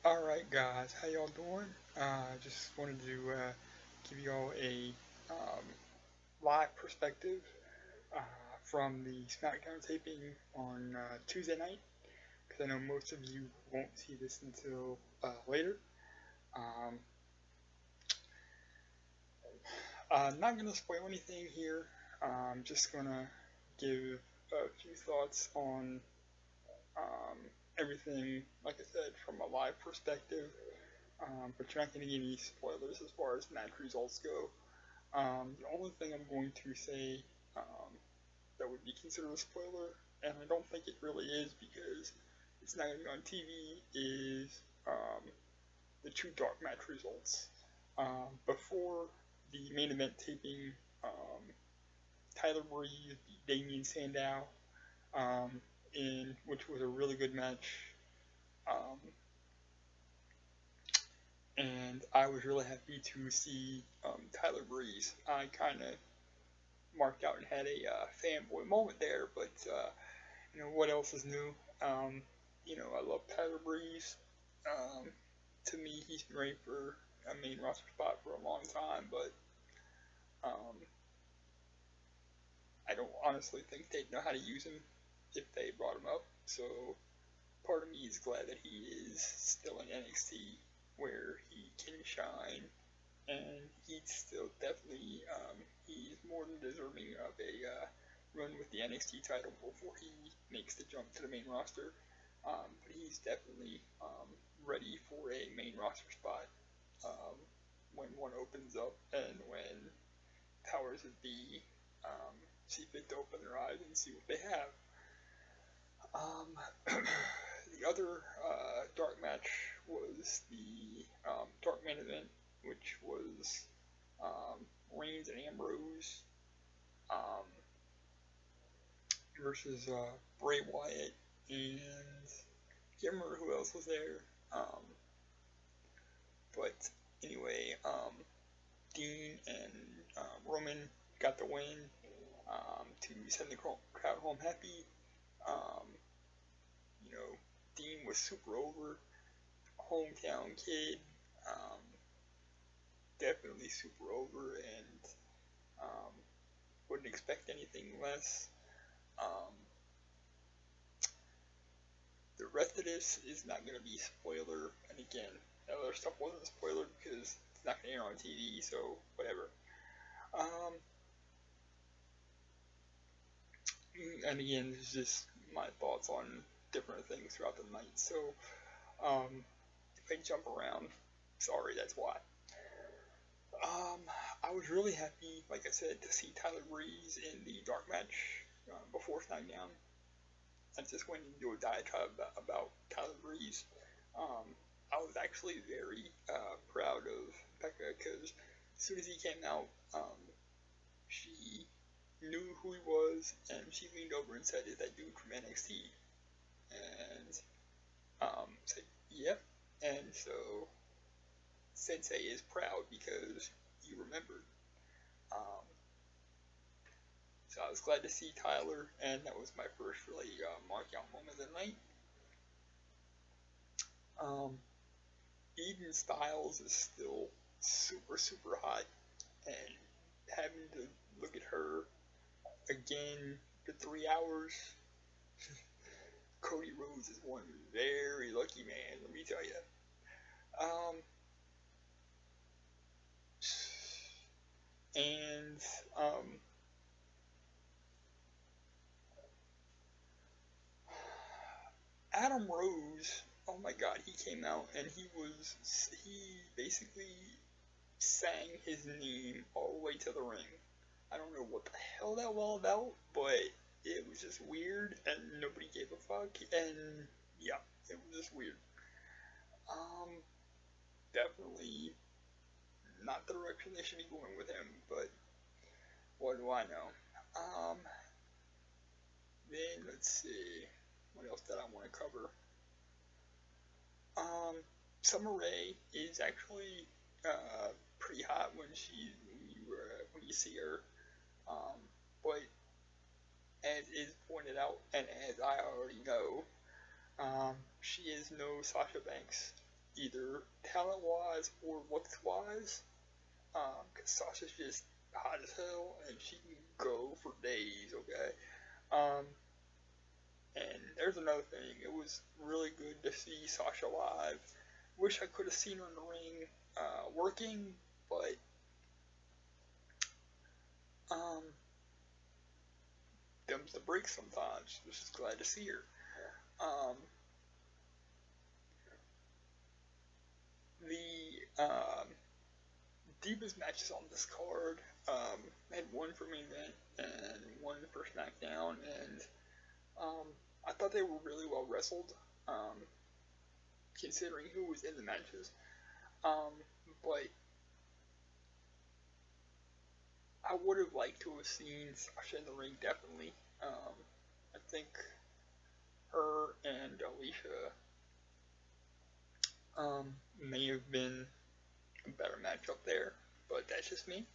Alright guys, how y'all doing? Just wanted to give y'all a um, live perspective uh, from the SmackDown taping on Tuesday night, because I know most of you won't see this until later. Um, not going to spoil anything here. I'm just going to give a few thoughts on um, everything, like I said, from a live perspective. But you're not going to get any spoilers as far as match results go. The only thing I'm going to say that would be considered a spoiler, and I don't think it really is because it's not going to be on TV, is the two dark match results. Before the main event taping, um, Tyler Breeze beat Damien Sandow, in which was a really good match. Um, and I was really happy to see Tyler Breeze. I kind of marked out and had a fanboy moment there, but what else is new? Um, I love Tyler Breeze. Um, to me, he's been ready for a main roster spot for a long time, but um, I don't honestly think they'd know how to use him if they brought him up. So part of me is glad that he is still in NXT where he can shine, and he's still definitely he's more than deserving of a run with the NXT title before he makes the jump to the main roster. But he's definitely ready for a main roster spot um, when one opens up and when powers that be see fit to open their eyes and see what they have. Um, the other dark match was the dark main event, which was Reigns and Ambrose um, versus Bray Wyatt, and I can't remember who else was there. But anyway, Dean and Roman got the win to send the crowd home happy. Um, you know, Dean was super over, hometown kid, um, definitely super over, and um, wouldn't expect anything less. Um, the rest of this is not going to be spoiler, and again, the other stuff wasn't a spoiler because it's not going to air on TV, so whatever. Um, and again, this is just my thoughts on different things throughout the night. So if I jump around, sorry, that's why. Um, I was really happy, like I said, to see Tyler Breeze in the dark match before SmackDown. I just went into a diatribe about Tyler Breeze. Um, I was actually very proud of Becca because as soon as he came out, she knew who he was and she leaned over and said, "Is that dude from NXT?" And said, "Yep." And so Sensei is proud because you remembered. Um, so I was glad to see Tyler, and that was my first really mark-out moment of the night. Um, Eden Styles is still super, super hot, and having to look at her again for 3 hours, Cody Rhodes is one very lucky man, let me tell you. Um, and Adam Rose, oh my God, he came out and he basically sang his name all the way to the ring. I don't know what the hell that was all about, but it was just weird and nobody gave a fuck. And yeah, it was just weird. Um, Definitely not the direction they should be going with him, but what do I know? Um, then let's see, what else did I want to cover? Um, Summer Rae is actually pretty hot when you see her. Um, but as is pointed out, and as I already know, she is no Sasha Banks. either talent-wise or looks-wise, because Sasha's just hot as hell, and she can go for days, okay? Um, and there's another thing, it was really good to see Sasha live. Wish I could have seen her in the ring, working, but, them's the break sometimes. Just glad to see her. Um, the Divas matches on this card, had one for main event and one for SmackDown, and I thought they were really well wrestled, considering who was in the matches. But I would have liked to have seen Sasha in the ring, definitely. I think her and Alicia may have been a better matchup there, but that's just me.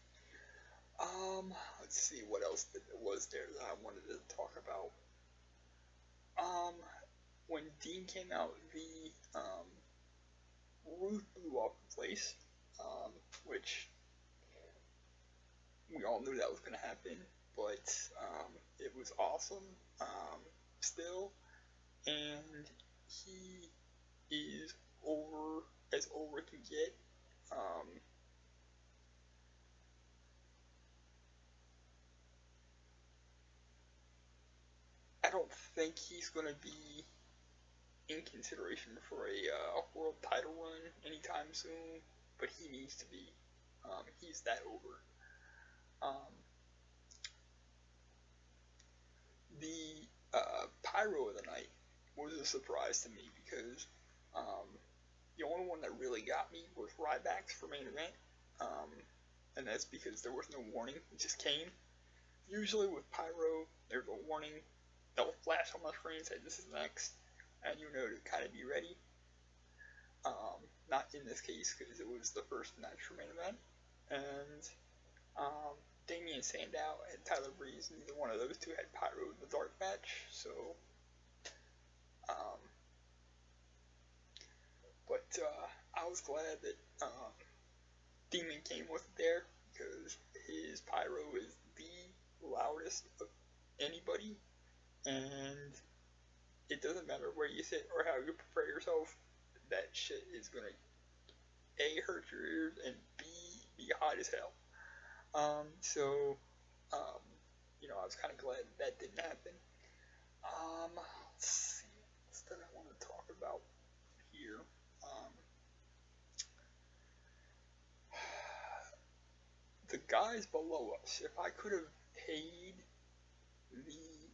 Let's see what else was there that I wanted to talk about. When Dean came out, the roof blew off the place, which we all knew that was going to happen, but it was awesome still, and he is over as over can get. I don't think he's going to be in consideration for a world title run anytime soon, but he needs to be. He's that over. The Pyro of the night was a surprise to me because the only one that really got me was Ryback's for main event, and that's because there was no warning; it just came. Usually with Pyro, there's a warning. They'll flash on the screen and say this is next, and you know to kind of be ready. Not in this case because it was the first match for main event, and Damien Sandow and Tyler Breeze, neither one of those two had Pyro in the dark match, so. But I was glad that Demon came with it there because his Pyro is the loudest of anybody, and it doesn't matter where you sit or how you prepare yourself, that shit is gonna A, hurt your ears, and B, be hot as hell. So, I was kind of glad that didn't happen. Let's see, what's that I want to talk about here? The guys below us, if I could have paid the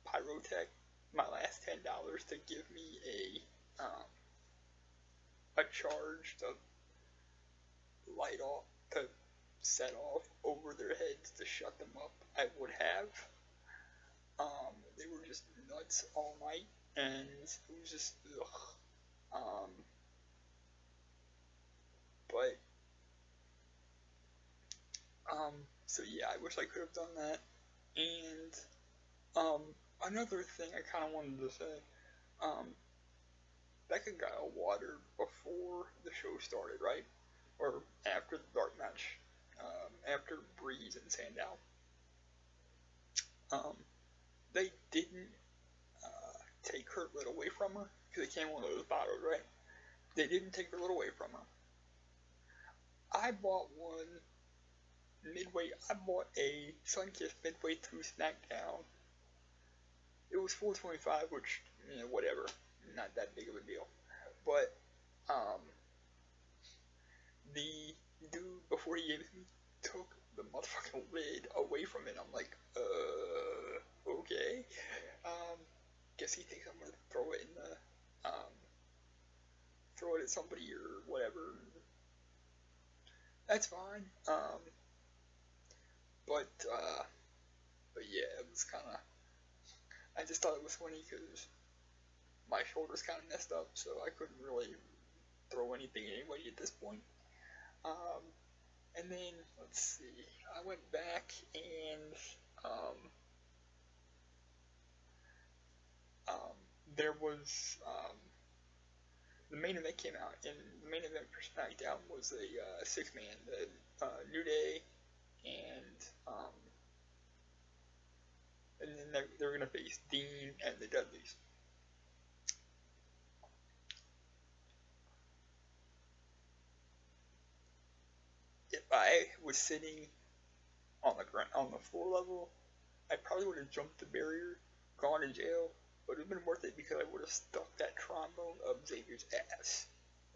Pyrotech my last $10 to give me a charge to light off, to set off over their heads to shut them up, I would have. They were just nuts all night, and it was just ugh. But so yeah, I wish I could have done that. And another thing I kind of wanted to say, Becca got a water before the show started, right? Or after the dark match, after Breeze and Sandow. They didn't take her lid away from her because it came in one of those bottles, right? They didn't take her lid away from her. I bought one midway. I bought a Sunkist midway through SmackDown. It was $4.25, which whatever, not that big of a deal. But the dude before he gave it to me took the motherfucking lid away from it. I'm like, okay. Guess he thinks I'm gonna throw it in the throw it at somebody or whatever. That's fine. But yeah, it was kind of. I just thought it was funny because my shoulder's kind of messed up, so I couldn't really throw anything at anybody at this point. And then let's see, I went back and there was the main event came out, and the main event for SmackDown was a six-man, the New Day, and um, and then they're gonna face Dean and the Dudleys. If I was sitting on the ground, on the floor level, I probably would have jumped the barrier, gone to jail, but it would have been worth it because I would have stuck that trombone up Xavier's ass.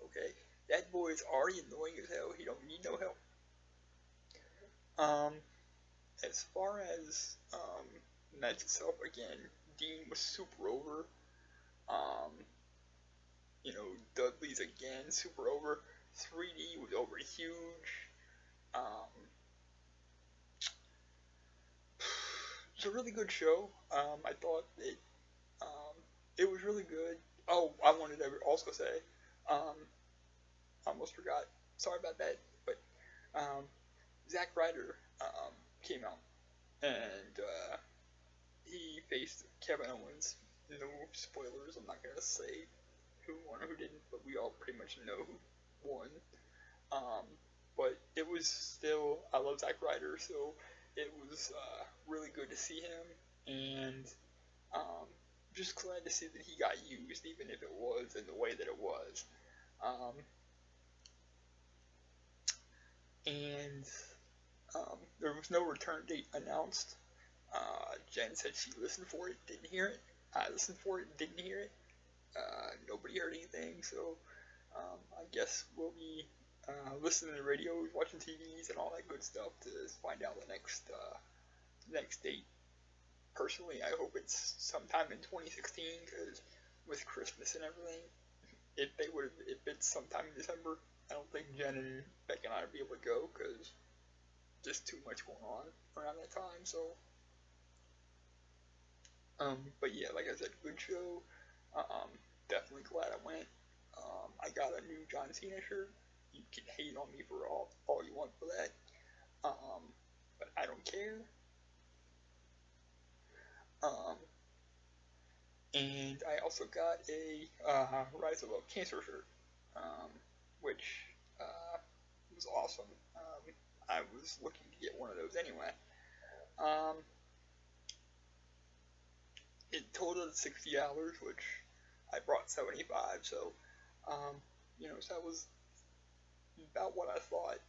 Okay, that boy is already annoying as hell. He don't need no help. Um, as far as the match itself, again, Dean was super over. Um, Dudley's again super over. 3D was over huge. Um, it's a really good show. I thought it was really good. Oh, I wanted to also say, um, I almost forgot. Sorry about that. But Zack Ryder came out and he faced Kevin Owens. No spoilers. I'm not gonna say who won or who didn't, but we all pretty much know who won. Um, but it was still, I love Zack Ryder, so it was really good to see him, and um, just glad to see that he got used, even if it was in the way that it was. Um, and there was no return date announced. Jen said she listened for it, didn't hear it. I listened for it, didn't hear it. Nobody heard anything, so I guess we'll be listening to radios, watching TVs, and all that good stuff to find out the next date. Personally, I hope it's sometime in 2016, because with Christmas and everything, if it's sometime in December, I don't think Jen and Beck and I will be able to go, because just too much going on around that time. So, but yeah, like I said, good show. Definitely glad I went. I got a new John Cena shirt. You can hate on me for all you want for that. But I don't care. Um, and I also got a Rise Above Cancer shirt, which was awesome. I was looking to get one of those anyway. Um, it totaled $60, which I brought 75, so so that was about what I thought.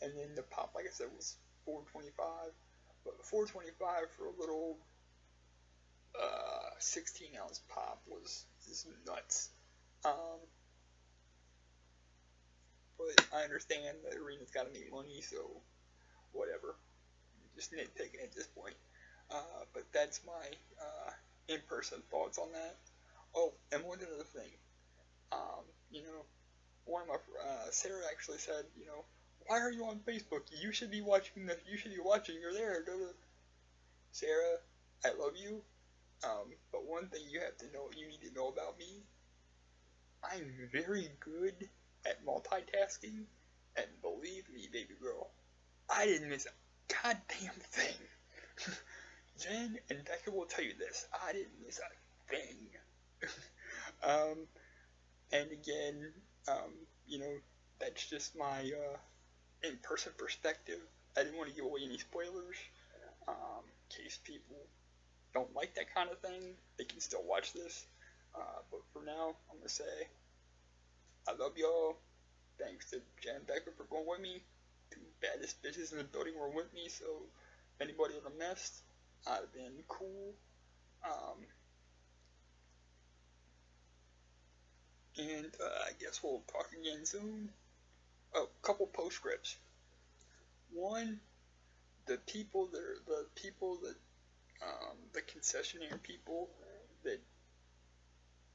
And then the pop, like I said, was 425, but 425 for a little 16-ounce pop was just nuts. But I understand the arena's got to make money, so whatever. Just nitpicking at this point. But that's my in-person thoughts on that. Oh, and one other thing. Um, you know, one of my Sarah actually said, why are you on Facebook? You should be watching this. You should be watching. You're there. Sarah, I love you. But one thing you have to know, you need to know about me. I'm very good at multitasking, and believe me, baby girl, I didn't miss a goddamn thing. Jen and Becca will tell you this. I didn't miss a thing. um, and again, um, you know, that's just my in-person perspective. I didn't want to give away any spoilers, in case people don't like that kind of thing. They can still watch this. But for now, I'm gonna say I love y'all. Thanks to Jen and Becca for going with me. Two baddest bitches in the building were with me, so if anybody would have messed, I'd have been cool. And I guess we'll talk again soon. Oh, couple postscripts. One, the people that the concessionaire people that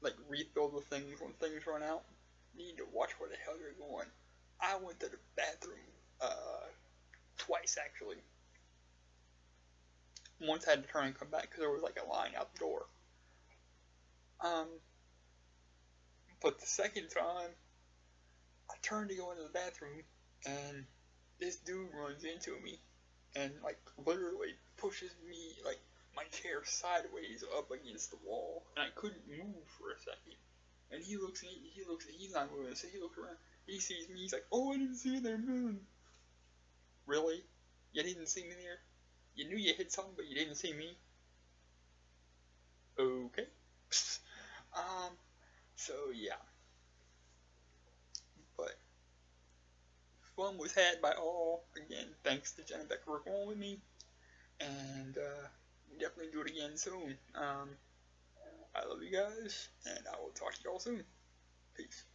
like refill the things when things run out need to watch where the hell you're going. I went to the bathroom twice actually. Once I had to turn and come back because there was like a line out the door. But the second time, I turned to go into the bathroom, and this dude runs into me, and like literally pushes me like my chair sideways up against the wall, and I couldn't move for a second. And he's not moving, so he looks around. He sees me. He's like, "Oh, I didn't see you there, man." Really? You didn't see me there? You knew you hit something, but you didn't see me? Okay. um. So yeah, but fun was had by all. Again, thanks to Jenna Becker for going with me, and definitely do it again soon. I love you guys, and I will talk to y'all soon. Peace.